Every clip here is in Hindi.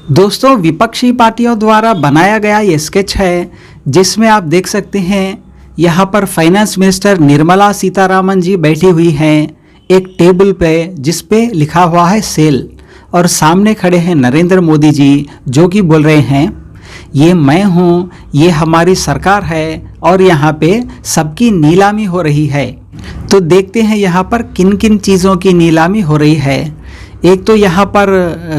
दोस्तों, विपक्षी पार्टियों द्वारा बनाया गया ये स्केच है जिसमें आप देख सकते हैं यहाँ पर फाइनेंस मिनिस्टर निर्मला सीतारामन जी बैठी हुई हैं एक टेबल पे जिस पे लिखा हुआ है सेल, और सामने खड़े हैं नरेंद्र मोदी जी जो कि बोल रहे हैं ये मैं हूँ, ये हमारी सरकार है और यहाँ पे सबकी नीलामी हो रही है। तो देखते हैं यहाँ पर किन किन चीज़ों की नीलामी हो रही है। एक तो यहाँ पर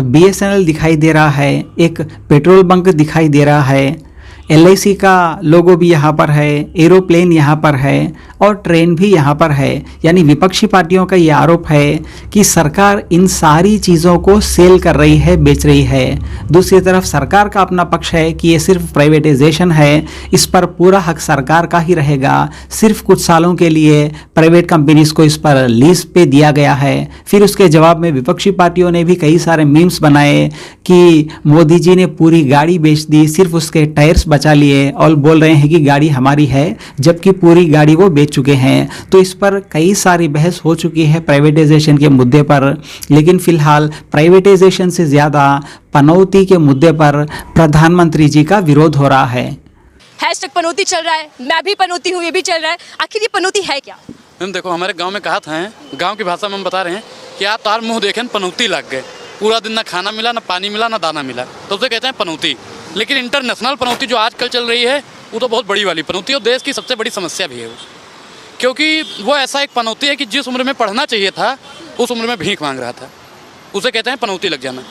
BSNL दिखाई दे रहा है, एक पेट्रोल बंक दिखाई दे रहा है, LIC का लोगो भी यहाँ पर है, एरोप्लेन यहाँ पर है और ट्रेन भी यहाँ पर है। यानी विपक्षी पार्टियों का ये आरोप है कि सरकार इन सारी चीज़ों को सेल कर रही है, बेच रही है। दूसरी तरफ सरकार का अपना पक्ष है कि ये सिर्फ प्राइवेटाइजेशन है, इस पर पूरा हक सरकार का ही रहेगा, सिर्फ कुछ सालों के लिए प्राइवेट कंपनीज को इस पर लीज पे दिया गया है। फिर उसके जवाब में विपक्षी पार्टियों ने भी कई सारे मीम्स बनाए कि मोदी जी ने पूरी गाड़ी बेच दी, सिर्फ उसके टायर्स बचा लिए, और बोल रहे हैं कि गाड़ी हमारी है, जबकि पूरी गाड़ी वो बेच चुके हैं। तो इस पर कई सारी बहस हो चुकी है प्राइवेटाइजेशन के मुद्दे पर, लेकिन फिलहाल प्राइवेटाइजेशन से ज़्यादा पनौती के मुद्दे पर प्रधानमंत्री जी का विरोध हो रहा है। हैशटैग पनौती चल रहा है, मैं भी पनौती हूँ, ये भी चल रहा है। आखिर ये पनौती है क्या? मैम देखो, हमारे गांव में कहा था, गांव की भाषा में हम बता रहे हैं कि आप तार मुंह देखें पनौती लग गए, पूरा दिन ना खाना मिला, ना पानी मिला, ना दाना मिला, तो उसे कहते हैं पनौती। लेकिन इंटरनेशनल पनौती जो आजकल चल रही है वो तो बहुत बड़ी वाली पनौती और देश की सबसे बड़ी समस्या भी है वो, क्योंकि वो ऐसा एक पनौती है कि जिस उम्र में पढ़ना चाहिए था उस उम्र में भीख मांग रहा था, उसे कहते हैं पनौती लग जाना।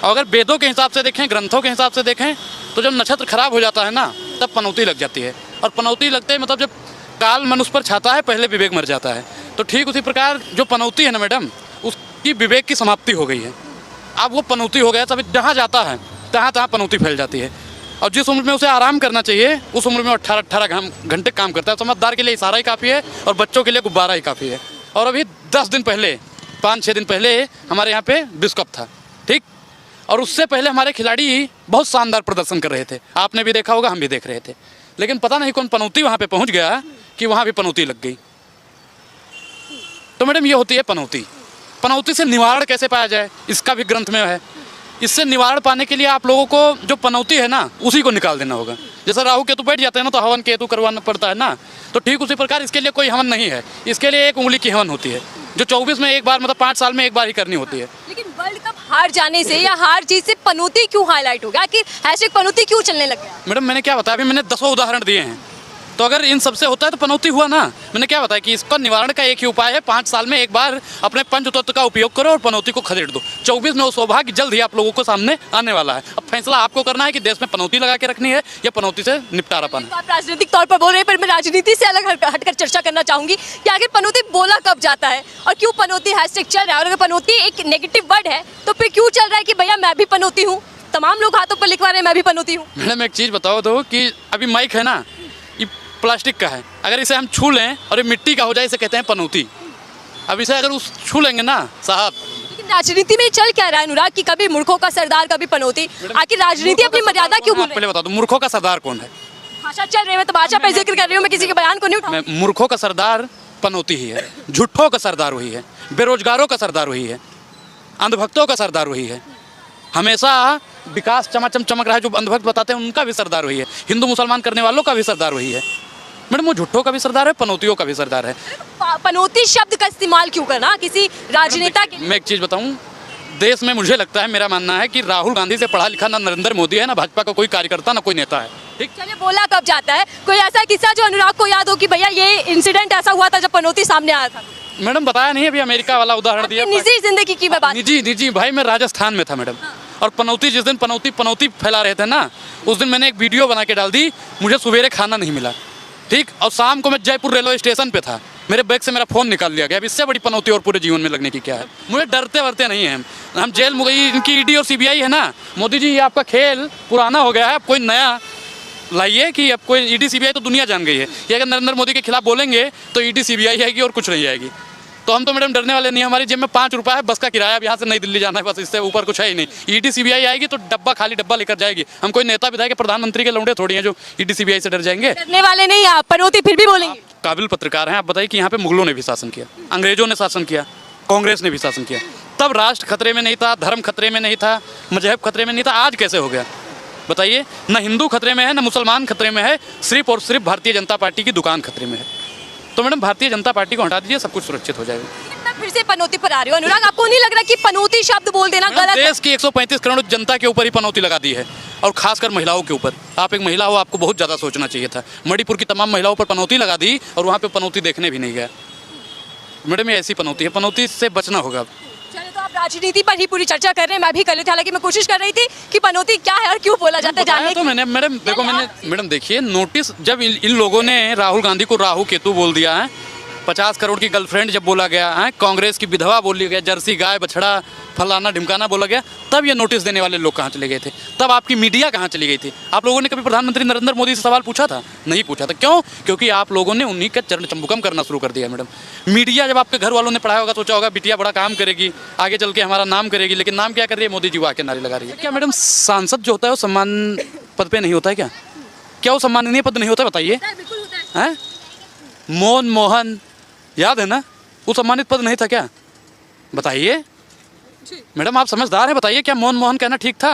और अगर वेदों के हिसाब से देखें, ग्रंथों के हिसाब से देखें, तो जब नक्षत्र खराब हो जाता है ना तब पनौती लग जाती है। और पनौती लगते ही मतलब जब काल मनुष्य पर छाता है पहले विवेक मर जाता है। तो ठीक उसी प्रकार जो पनौती है ना मैडम, उसकी विवेक की समाप्ति हो गई है। अब वो पनौती हो गया, तभी जहाँ जाता है तहाँ तहाँ पनौती फैल जाती है। और जिस उम्र में उसे आराम करना चाहिए उस उम्र में 18 घंटे काम करता है। समझदार के लिए इशारा ही काफ़ी है और बच्चों के लिए गुब्बारा ही काफ़ी है। और अभी 10 दिन पहले, 5-6 दिन पहले हमारे यहाँ पे विश्व कप था, ठीक, और उससे पहले हमारे खिलाड़ी बहुत शानदार प्रदर्शन कर रहे थे, आपने भी देखा होगा, हम भी देख रहे थे। लेकिन पता नहीं कौन पनौती वहाँ पे पहुँच गया कि वहाँ भी पनौती लग गई। तो मैडम ये होती है पनौती। पनौती से निवारण कैसे पाया जाए, इसका भी ग्रंथ में है। इससे निवारण पाने के लिए आप लोगों को जो पनौती है ना उसी को निकाल देना होगा। जैसे राहु केतु बैठ जाते हैं ना तो हवन केतु करवाना पड़ता है ना, तो ठीक उसी प्रकार इसके लिए कोई हवन नहीं है। इसके लिए एक उंगली की हवन होती है जो 24 में एक बार, मतलब 5 साल में एक बार ही करनी होती है। लेकिन वर्ल्ड कप हार जाने से या हार जीत से पनौती क्यों हाईलाइट हो गया? आखिर हैशटैग पनौती क्यों चलने लग गया? मैडम मैंने क्या बताया, अभी मैंने 10 उदाहरण दिए हैं, तो अगर इन सबसे होता है तो पनौती हुआ ना। मैंने क्या बताया कि इसका निवारण का एक ही उपाय है, 5 साल में एक बार अपने पंचतत्व का उपयोग करो और पनौती को खदेड़ दो। 24 में वो सौभाग्य जल्द ही आप लोगों को सामने आने वाला है। अब फैसला आपको करना है कि देश में पनौती लगा के रखनी है या पनौती से निपटारा पाना। आप राजनीतिक तौर पर बोल रहे हैं, पर मैं राजनीति से अलग हटकर चर्चा करना चाहूंगी कि आखिर पनौती बोला कब जाता है और क्यों पनौती हैशटैग चल रहा है? और अगर पनौती एक नेगेटिव वर्ड है तो फिर क्यों चल रहा है कि भैया मैं भी पनौती हूँ? तमाम लोग हाथों पर लिखवा रहे हैं मैं भी पनौती हूँ। मैडम एक चीज़ बताओ तो कि अभी माइक है ना, ये प्लास्टिक का है, अगर इसे हम छू लें और ये मिट्टी का हो जाए, इसे कहते हैं पनौती। अब इसे अगर उस छू लेंगे ना साहब। लेकिन राजनीति में चल क्या रहा है अनुराग कि कभी मूर्खों का सरदार, कभी पनौती? आखिर राजनीति अपनी मर्यादा क्यों भूल रही है? पहले बता दो, मूर्खों का सरदार कौन है? भाषा चल रही है, मैं तो भाषा पे जिक्र कर रही हूँ, मैं किसी के बयान को नहीं उठा। मूर्खों का सरदार पनौती ही है, झूठों का सरदार वही है, बेरोजगारों का सरदार वही है, अंधभक्तों का सरदार वही है। हमेशा विकास चमाचम चमक रहा है जो अंधभक्त बताते हैं उनका भी सरदार वही है, हिंदू मुसलमान करने वालों का भी सरदार वही है। मैडम वो झूठों का भी सरदार है, पनौतियों का भी सरदार है। पनौती शब्द का इस्तेमाल क्यों करना किसी राजनेता के? मैं एक चीज़ बताऊं, देश में मुझे लगता है, मेरा मानना है कि राहुल गांधी से पढ़ा लिखा ना नरेंद्र मोदी है, ना भाजपा का कोई कार्यकर्ता, ना कोई नेता है, ठीक। चलिए, बोला कब जाता है? कोई ऐसा किस्सा जो अनुराग को याद हो कि भैया ये इंसिडेंट ऐसा हुआ था जब पनौती सामने आया था? मैडम बताया नहीं, अभी अमेरिका वाला उदाहरण दिया। निजी जिंदगी की मैं बात। निजी भाई, मैं राजस्थान में था मैडम, और पनौती जिस दिन पनौती फैला रहे थे ना, उस दिन मैंने एक वीडियो बना के डाल दी। मुझे सवेरे खाना नहीं मिला, ठीक, और शाम को मैं जयपुर रेलवे स्टेशन पे था, मेरे बैग से मेरा फ़ोन निकाल लिया गया। अब इससे बड़ी पनौती और पूरे जीवन में लगने की क्या है? मुझे डरते वरते नहीं हैं हम। जेल में गई, इनकी ईडी और सीबीआई है ना। मोदी जी ये आपका खेल पुराना हो गया है, अब कोई नया लाइए कि अब कोई ईडी सीबीआई तो दुनिया जान गई है। ये अगर नरेंद्र मोदी के खिलाफ बोलेंगे तो ईडी सीबीआई आएगी और कुछ नहीं आएगी। तो हम तो मैडम डरने वाले नहीं, हमारी जेब में 5 रुपये है, बस का किराया, अब यहाँ से नई दिल्ली जाना है, बस इससे ऊपर कुछ है ही नहीं। ईडी सीबीआई आएगी तो डब्बा खाली डब्बा लेकर जाएगी। हम कोई नेता विधायक प्रधानमंत्री के लौंडे थोड़ी हैं जो ईडी सीबीआई से डर जाएंगे। डरने वाले नहीं आप, पनौती फिर भी बोलेंगे। काबिल पत्रकार हैं, आप बताइए कि यहाँ पे मुगलों ने भी शासन किया, अंग्रेजों ने शासन किया, कांग्रेस ने भी शासन किया, तब राष्ट्र खतरे में नहीं था, धर्म खतरे में नहीं था, मजहब खतरे में नहीं था, आज कैसे हो गया बताइए? न हिंदू खतरे में है, न मुसलमान खतरे में है, सिर्फ और सिर्फ भारतीय जनता पार्टी की दुकान खतरे में है। तो मैडम भारतीय जनता पार्टी को हटा दीजिए, सब कुछ सुरक्षित हो जाएगा। फिर से पनौती पर आ रही हो अनुराग, आपको नहीं लग रहा कि पनौती शब्द बोल देना गलत है? देश की 135 करोड़ जनता के ऊपर ही पनौती लगा दी है, और खासकर महिलाओं के ऊपर। आप एक महिला हो, आपको बहुत ज़्यादा सोचना चाहिए था। मणिपुर की तमाम महिलाओं पर पनौती लगा दी और वहाँ पे पनौती देखने भी नहीं गया। मैडम ये ऐसी पनौती है, पनौती से बचना होगा। चलिए, तो आप राजनीति पर ही पूरी चर्चा कर रहे हैं, मैं भी कर रही थी। हालांकि मैं कोशिश कर रही थी कि पनौती क्या है और क्यों बोला जाता है जानने तो मैंने मैडम देखो, मैडम देखिए, नोटिस जब इन लोगों ने राहुल गांधी को राहु केतु बोल दिया है, 50 करोड़ की गर्लफ्रेंड जब बोला गया है, कांग्रेस की विधवा बोली गया, जर्सी गाय बछड़ा फलाना ढिमकाना बोला गया, तब ये नोटिस देने वाले लोग कहाँ चले गए थे? तब आपकी मीडिया कहाँ चली गई थी? आप लोगों ने कभी प्रधानमंत्री नरेंद्र मोदी से सवाल पूछा था? नहीं पूछा था। क्यों? क्योंकि आप लोगों ने उन्हीं का चरण चंबुकम करना शुरू कर दिया। मैडम मीडिया, जब आपके घर वालों ने पढ़ाया होगा, सोचा होगा बिटिया बड़ा काम करेगी, आगे चल के हमारा नाम करेगी, लेकिन नाम क्या कर रही है? मोदी जी आके नारे लगा रही है। क्या मैडम सांसद जो होता है वो सम्मान पद पे नहीं होता है क्या? क्या वो सम्माननीय पद नहीं होता? बताइए। हैं? मोहन याद है ना, वो सम्मानित पद नहीं था क्या? बताइए मैडम, आप समझदार हैं, बताइए क्या मोहन कहना ठीक था?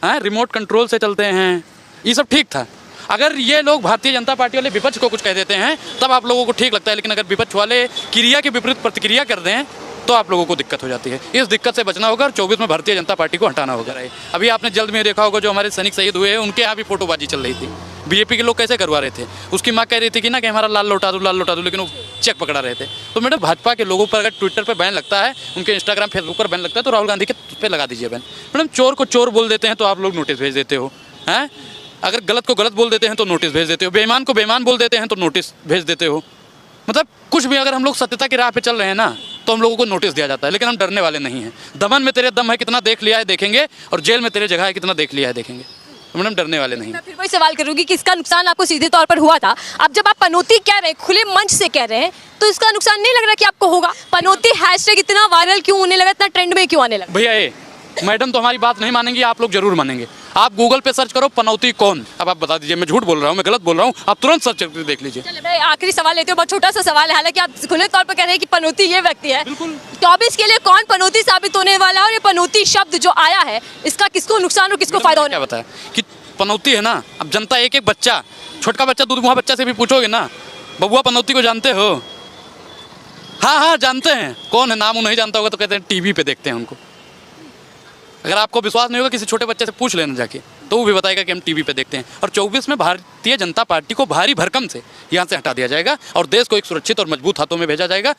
हैं? रिमोट कंट्रोल से चलते हैं, ये सब ठीक था। अगर ये लोग भारतीय जनता पार्टी वाले विपक्ष को कुछ कह देते हैं तब आप लोगों को ठीक लगता है, लेकिन अगर विपक्ष वाले क्रिया के विपरीत प्रतिक्रिया कर दें तो आप लोगों को दिक्कत हो जाती है। इस दिक्कत से बचना होगा और 24 में भारतीय जनता पार्टी को हटाना होगा। अभी आपने जल्द में देखा होगा, जो हमारे सैनिक शहीद हुए हैं उनके यहाँ भी फोटोबाजी चल रही थी। बीजेपी के लोग कैसे करवा रहे थे? उसकी माँ कह रही थी कि ना कि हमारा लाल लौटा दो, लेकिन वो चेक पकड़ा रहे थे। तो मैडम भाजपा के लोगों पर अगर ट्विटर पर बैन लगता है, उनके इंस्टाग्राम फेसबुक पर बैन लगता है, तो राहुल गांधी के पे लगा दीजिए बैन। मैडम चोर को चोर बोल देते हैं तो आप लोग नोटिस भेज देते हो, हैं? अगर गलत को गलत बोल देते हैं तो नोटिस भेज देते हो, बेईमान को बेईमान बोल देते हैं तो नोटिस भेज देते हो। मतलब कुछ भी, अगर हम लोग सत्यता की राह पे चल रहे हैं ना, तो हम लोगों को नोटिस दिया जाता है, लेकिन हम डरने वाले नहीं हैं। दमन में तेरे दम है कितना देख लिया है देखेंगे, और जेल में तेरे जगह है कितना देख लिया है देखेंगे। मैडम डरने वाले नहीं। मैं फिर वही सवाल करूंगी कि इसका नुकसान आपको सीधे तौर पर हुआ था। अब जब आप पनौती कह रहे हैं, खुले मंच से कह रहे हैं, तो इसका नुकसान नहीं लग रहा कि आपको होगा? पनौती हैशटैग इतना वायरल क्यों होने लगा, इतना ट्रेंड में क्यों आने लगा? भैया ये मैडम तो हमारी बात नहीं मानेंगी, आप लोग जरूर मानेंगे। आप गूगल पे सर्च करो पनौती कौन, अब आप बता दीजिए मैं झूठ बोल रहा हूँ, मैं गलत बोल रहा हूँ, आप तुरंत सर्च करके देख लीजिए। चलिए, मैं आखिरी सवाल लेती हूँ, बहुत छोटा सा सवाल है। हालांकि आप खुले तौर पर कह रहे हैं कि पनौती ये व्यक्ति है, बिल्कुल 24 के लिए कौन पनौती साबित होने वाला है? और ये पनौती शब्द जो आया है, इसका किसको नुकसान और किसको फायदा होने? क्या बताया कि पनौती है ना, अब जनता एक एक बच्चा, छोटका बच्चा दूध मुहा बच्चा से भी पूछोगे ना, बबुआ पनौती को जानते हो? हाँ जानते हैं। कौन है? नाम नहीं जानता होगा तो कहते हैं टीवी पे देखते हैं उनको। अगर आपको विश्वास नहीं होगा, किसी छोटे बच्चे से पूछ लेना जाके, तो वो भी बताएगा कि हम टीवी पे देखते हैं। और 24 में भारतीय जनता पार्टी को भारी भरकम से यहाँ से हटा दिया जाएगा और देश को एक सुरक्षित और मजबूत हाथों में भेजा जाएगा।